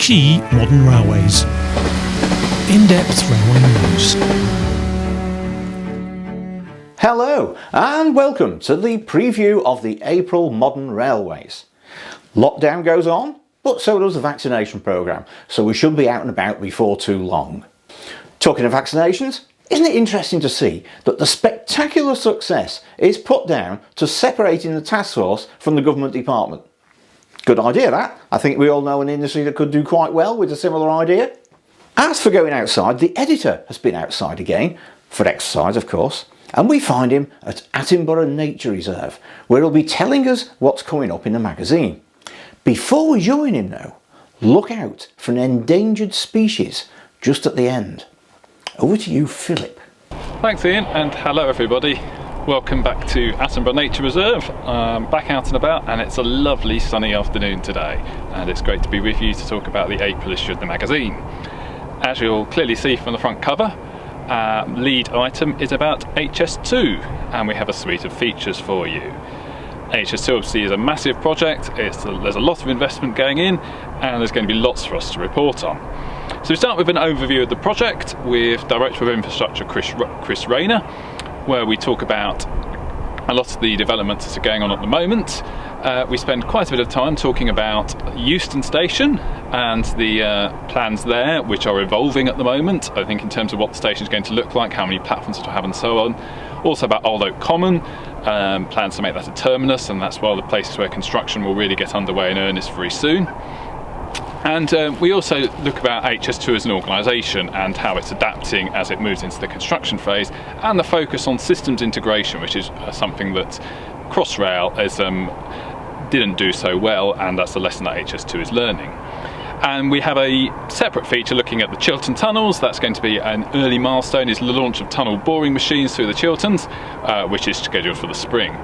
key modern railways. In-depth railway news. Hello and welcome to the preview of the April Modern Railways. Lockdown goes on, but so does the vaccination programme, so we should be out and about before too long. Talking of vaccinations, isn't it interesting to see that the spectacular success is put down to separating the task force from the government department? Good idea that. I think we all know an industry that could do quite well with a similar idea. As for going outside, the editor has been outside again, for exercise of course, and we find him at Attenborough Nature Reserve, where he'll be telling us what's coming up in the magazine. Before we join him though, look out for an endangered species just at the end. Over to you, Philip. Thanks Ian, and hello everybody. Welcome back to Attenborough Nature Reserve. Back out and about, and it's a lovely sunny afternoon today, and it's great to be with you to talk about the April issue of the magazine. As you'll clearly see from the front cover, lead item is about HS2, and we have a suite of features for you. HS2 obviously is a massive project, there's a lot of investment going in, and there's going to be lots for us to report on. So we start with an overview of the project with Director of Infrastructure Chris Rayner, where we talk about a lot of the developments that are going on at the moment. We spend quite a bit of time talking about Euston Station and the plans there, which are evolving at the moment, I think in terms of what the station is going to look like, how many platforms it will have and so on. Also about Old Oak Common, plans to make that a terminus, and that's one of the places where construction will really get underway in earnest very soon. And we also look about HS2 as an organisation and how it's adapting as it moves into the construction phase, and the focus on systems integration, which is something that Crossrail didn't do so well, and that's the lesson that HS2 is learning. And we have a separate feature looking at the Chiltern tunnels. That's going to be an early milestone, is the launch of tunnel boring machines through the Chilterns, which is scheduled for the spring.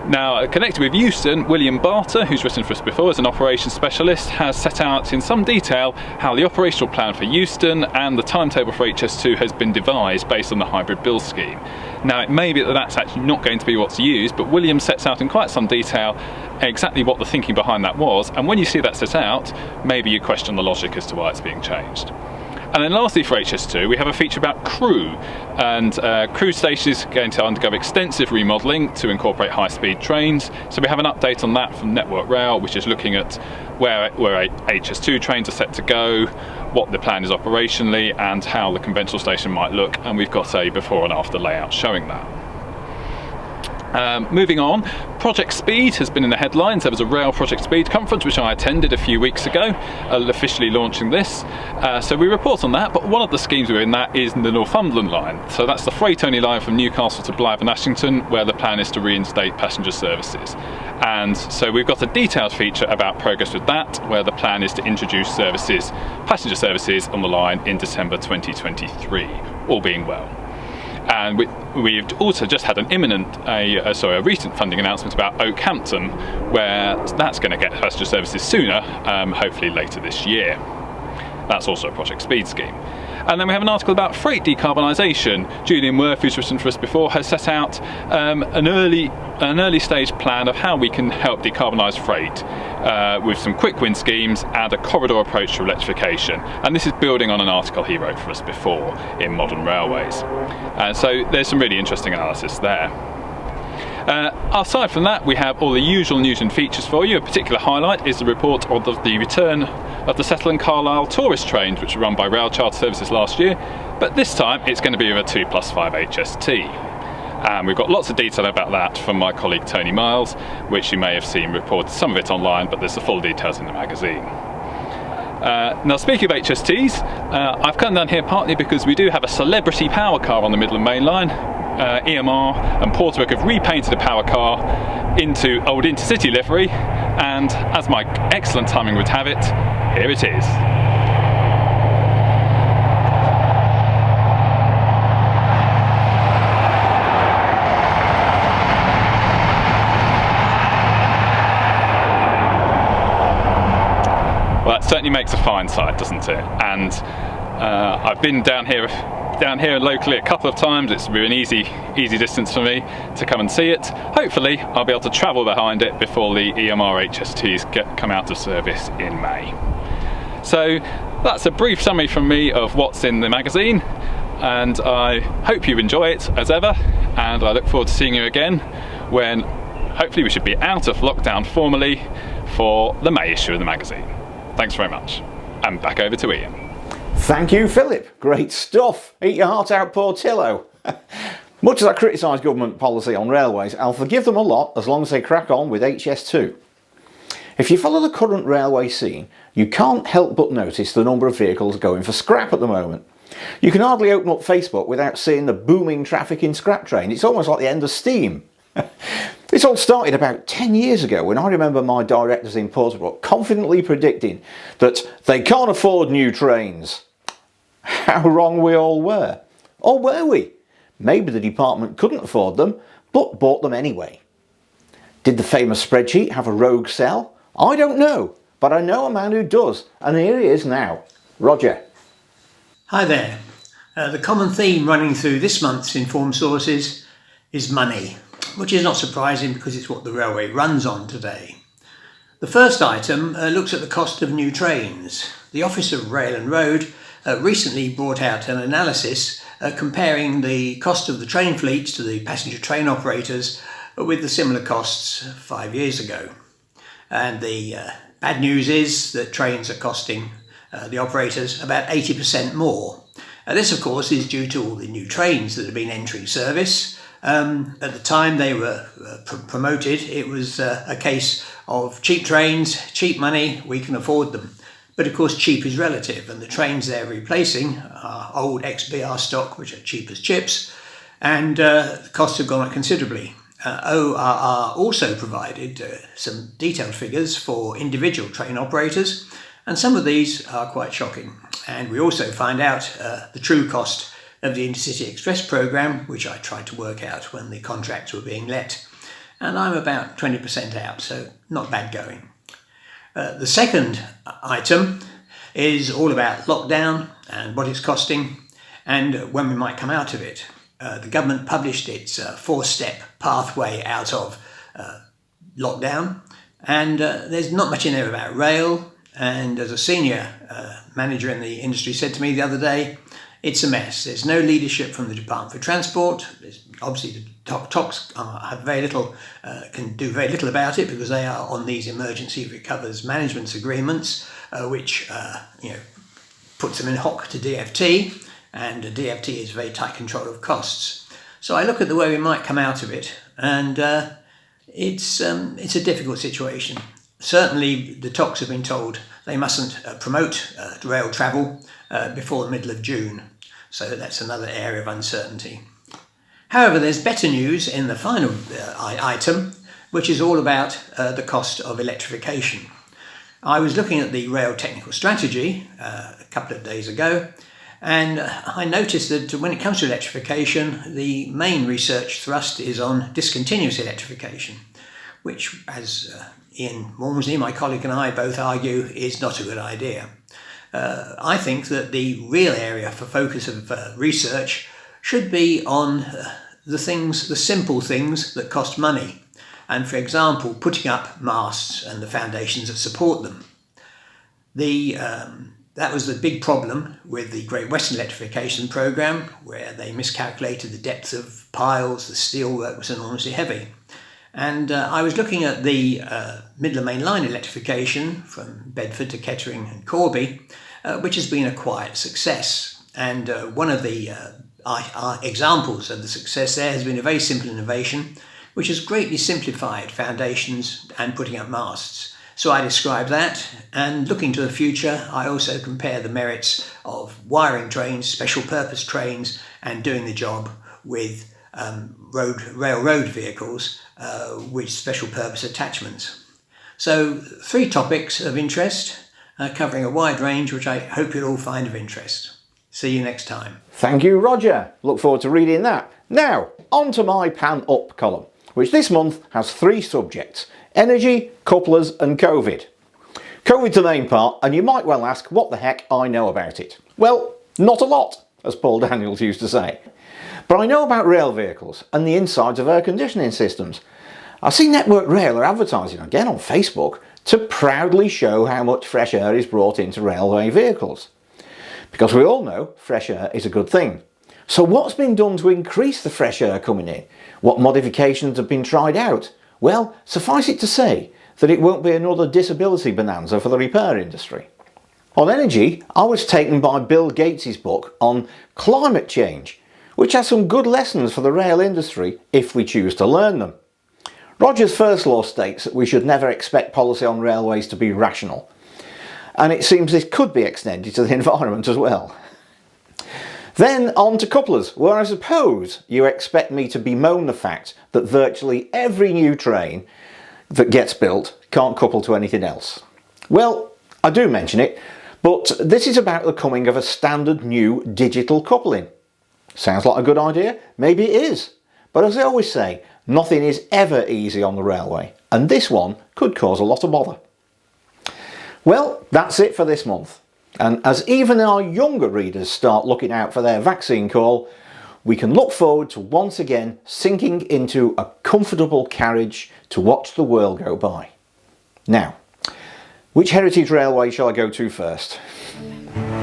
Now, connected with Euston, William Barter, who's written for us before as an operations specialist, has set out in some detail how the operational plan for Euston and the timetable for HS2 has been devised based on the hybrid build scheme. Now, it may be that that's actually not going to be what's used, but William sets out in quite some detail exactly what the thinking behind that was, and when you see that set out, maybe you question the logic as to why it's being changed. And then lastly for HS2, we have a feature about Crewe, and Crewe station is going to undergo extensive remodelling to incorporate high-speed trains. So we have an update on that from Network Rail, which is looking at where HS2 trains are set to go, what the plan is operationally, and how the conventional station might look, and we've got a before and after layout showing that. Moving on, Project Speed has been in the headlines. There was a Rail Project Speed conference which I attended a few weeks ago, officially launching this. So we report on that, but one of the schemes within that is the Northumberland line. So that's the freight-only line from Newcastle to Blyth and Ashington, where the plan is to reinstate passenger services. And so we've got a detailed feature about progress with that, where the plan is to introduce passenger services on the line in December 2023, all being well. And we've also just had a recent funding announcement about Oakhampton, where that's going to get passenger services sooner, hopefully later this year. That's also a Project Speed scheme. And then we have an article about freight decarbonisation. Julian Worth, who's written for us before, has set out an early stage plan of how we can help decarbonise freight with some quick win schemes and a corridor approach to electrification. And this is building on an article he wrote for us before in Modern Railways. So there's some really interesting analysis there. Aside from that, we have all the usual news and features for you. A particular highlight is the report of the return of the Settle and Carlisle tourist trains, which were run by Rail Charter Services last year, but this time it's going to be with a 2+5 HST. And we've got lots of detail about that from my colleague Tony Miles, which you may have seen reported, some of it online, but there's the full details in the magazine. Now, speaking of HSTs, I've come down here partly because we do have a celebrity power car on the Midland Main Line. EMR and Portwork have repainted a power car into old Intercity livery, and as my excellent timing would have it, here it is. Well, that certainly makes a fine sight, doesn't it? And I've been down here locally a couple of times. It's been an easy distance for me to come and see it. Hopefully I'll be able to travel behind it before the EMR HSTs come out of service in May. So that's a brief summary from me of what's in the magazine, and I hope you enjoy it as ever, and I look forward to seeing you again when hopefully we should be out of lockdown formally for the May issue of the magazine. Thanks very much, and back over to Ian. Thank you, Philip. Great stuff. Eat your heart out, Portillo. Much as I criticise government policy on railways, I'll forgive them a lot as long as they crack on with HS2. If you follow the current railway scene, you can't help but notice the number of vehicles going for scrap at the moment. You can hardly open up Facebook without seeing the booming traffic in Scrap Train. It's almost like the end of steam. This all started about 10 years ago when I remember my directors in Portsbrook confidently predicting that they can't afford new trains. How wrong we all were. Or were we? Maybe the department couldn't afford them, but bought them anyway. Did the famous spreadsheet have a rogue cell? I don't know, but I know a man who does, and here he is now. Roger. Hi there. The common theme running through this month's Informed Sources is money, which is not surprising because it's what the railway runs on today. The first item looks at the cost of new trains. The Office of Rail and Road recently brought out an analysis comparing the cost of the train fleets to the passenger train operators with the similar costs 5 years ago. And the bad news is that trains are costing the operators about 80% more. This, of course, is due to all the new trains that have been entering service. At the time they were promoted, it was a case of cheap trains, cheap money, we can afford them. But of course, cheap is relative, and the trains they're replacing are old ex-BR stock, which are cheap as chips, and the costs have gone up considerably. ORR also provided some detailed figures for individual train operators, and some of these are quite shocking. And we also find out the true cost of the Intercity Express programme, which I tried to work out when the contracts were being let. And I'm about 20% out, so not bad going. The second item is all about lockdown and what it's costing and when we might come out of it. The government published its four-step pathway out of lockdown, and there's not much in there about rail. And as a senior manager in the industry said to me the other day, it's a mess. There's no leadership from the Department for Transport. There's obviously the TOCs have very little, can do very little about it because they are on these emergency recovers management agreements, which puts them in hock to DFT, and DFT is very tight control of costs. So I look at the way we might come out of it, and it's a difficult situation. Certainly the TOCs have been told they mustn't promote rail travel before the middle of June. So that's another area of uncertainty. However, there's better news in the final item, which is all about the cost of electrification. I was looking at the rail technical strategy a couple of days ago, and I noticed that when it comes to electrification, the main research thrust is on discontinuous electrification, which, as Ian Walmsley, my colleague, and I both argue is not a good idea. I think that the real area for focus of research should be on the simple things that cost money. And for example, putting up masts and the foundations that support them. That was the big problem with the Great Western Electrification Programme, where they miscalculated the depth of piles, the steelwork was enormously heavy. And I was looking at the Midland Main Line electrification from Bedford to Kettering and Corby, which has been a quiet success. And one of the examples of the success there has been a very simple innovation, which has greatly simplified foundations and putting up masts. So I describe that, and looking to the future, I also compare the merits of wiring trains, special purpose trains, and doing the job with railroad vehicles with special purpose attachments. So 3 topics of interest, covering a wide range, which I hope you'll all find of interest. See you next time. Thank you, Roger. Look forward to reading that. Now, on to my Pan Up column, which this month has 3 subjects: energy, couplers and COVID. COVID's the main part, and you might well ask what the heck I know about it. Well, not a lot, as Paul Daniels used to say. But I know about rail vehicles and the insides of air conditioning systems. I see Network Rail are advertising again on Facebook to proudly show how much fresh air is brought into railway vehicles. Because we all know fresh air is a good thing. So what's been done to increase the fresh air coming in? What modifications have been tried out? Well, suffice it to say that it won't be another disability bonanza for the repair industry. On energy, I was taken by Bill Gates' book on climate change, which has some good lessons for the rail industry if we choose to learn them. Roger's first law states that we should never expect policy on railways to be rational, and it seems this could be extended to the environment as well. Then on to couplers, where I suppose you expect me to bemoan the fact that virtually every new train that gets built can't couple to anything else. Well, I do mention it, but this is about the coming of a standard new digital coupling. Sounds like a good idea? Maybe it is. But as I always say, nothing is ever easy on the railway, and this one could cause a lot of bother. Well, that's it for this month. And as even our younger readers start looking out for their vaccine call, we can look forward to once again sinking into a comfortable carriage to watch the world go by. Now, which heritage railway shall I go to first?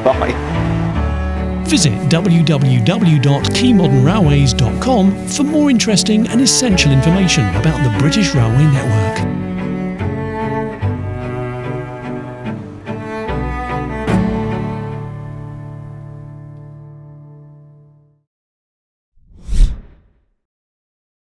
Bye. Visit www.keymodernrailways.com for more interesting and essential information about the British Railway Network.